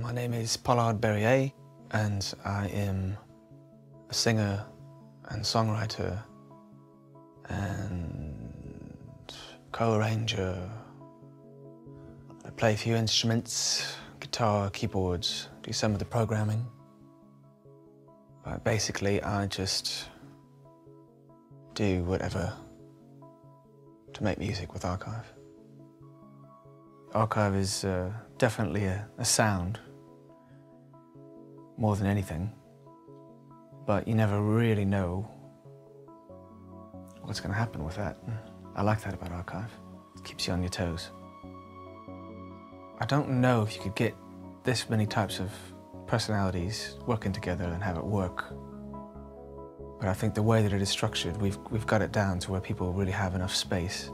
My name is Pollard Berrier, and I am a singer and songwriter and co-arranger. I play a few instruments, guitar, keyboards, do some of the programming. But basically, I just do whatever to make music with Archive. Archive is definitely a sound, more than anything, but you never really know what's going to happen with that. I like that about Archive. It keeps you on your toes. I don't know if you could get this many types of personalities working together and have it work, but I think the way that it is structured, we've got it down to where people really have enough space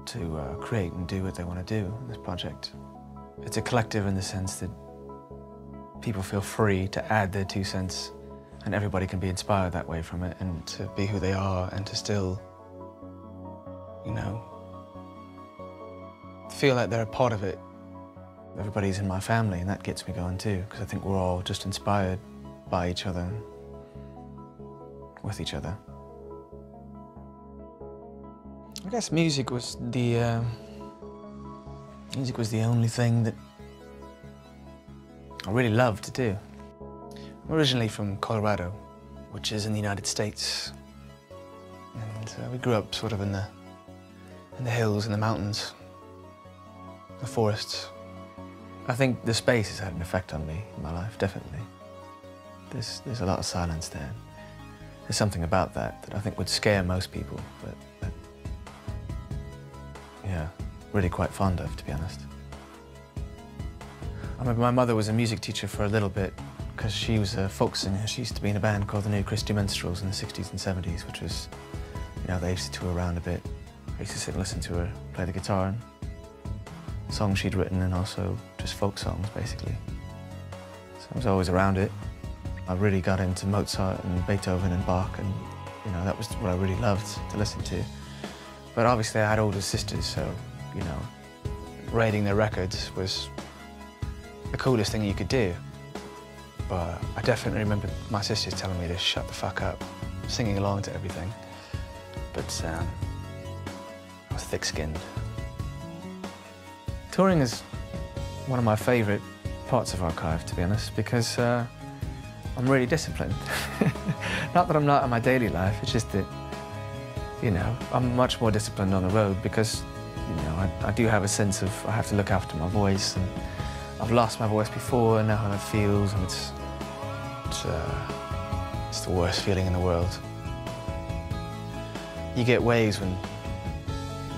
to create and do what they want to do in this project. It's a collective in the sense that people feel free to add their 2 cents, and everybody can be inspired that way from it and to be who they are and to still, you know, feel like they're a part of it. Everybody's in my family, and that gets me going too, because I think we're all just inspired by each other and with each other. I guess music was the only thing that I really loved to do. I'm originally from Colorado, which is in the United States, and we grew up sort of in the hills and the mountains, the forests. I think the space has had an effect on me in my life, definitely. There's a lot of silence there. There's something about that I think would scare most people, but yeah, really quite fond of, to be honest. I remember my mother was a music teacher for a little bit because she was a folk singer. She used to be in a band called the New Christy Minstrels in the 60s and 70s, which was, you know, they used to tour around a bit. I used to sit and listen to her play the guitar and songs she'd written, and also just folk songs, basically. So I was always around it. I really got into Mozart and Beethoven and Bach, and, you know, that was what I really loved to listen to. But obviously I had older sisters, so, you know, raiding their records was the coolest thing you could do. But I definitely remember my sisters telling me to shut the fuck up, singing along to everything. But I was thick-skinned. Touring is one of my favourite parts of Archive, to be honest, because I'm really disciplined. Not that I'm not in my daily life, it's just that, you know, I'm much more disciplined on the road because, you know, I do have a sense of I have to look after my voice, and I've lost my voice before and know how that feels, and it's the worst feeling in the world. You get waves when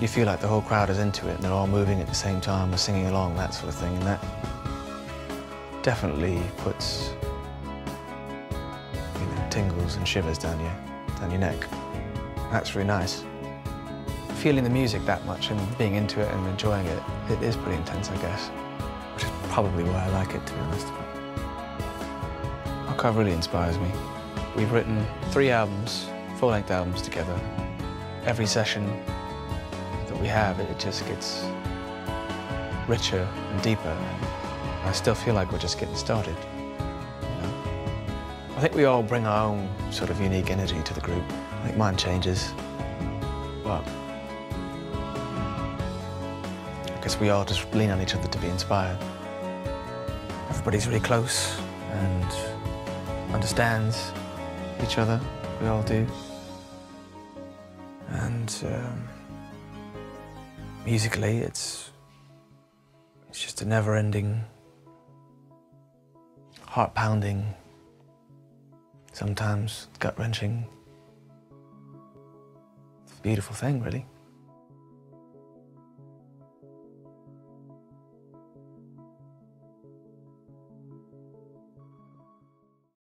you feel like the whole crowd is into it and they're all moving at the same time or singing along, that sort of thing, and that definitely puts, you know, tingles and shivers down your neck. That's really nice. Feeling the music that much and being into it and enjoying it, it is pretty intense, I guess, which is probably why I like it, to be honest. Archive really inspires me. We've written 3 albums, full-length albums together. Every session that we have, it just gets richer and deeper. And I still feel like we're just getting started. You know? I think we all bring our own sort of unique energy to the group. I think mine changes, but I guess we all just lean on each other to be inspired. Everybody's really close and understands each other, we all do. And musically, it's just a never-ending, heart-pounding, sometimes gut-wrenching, beautiful thing, really.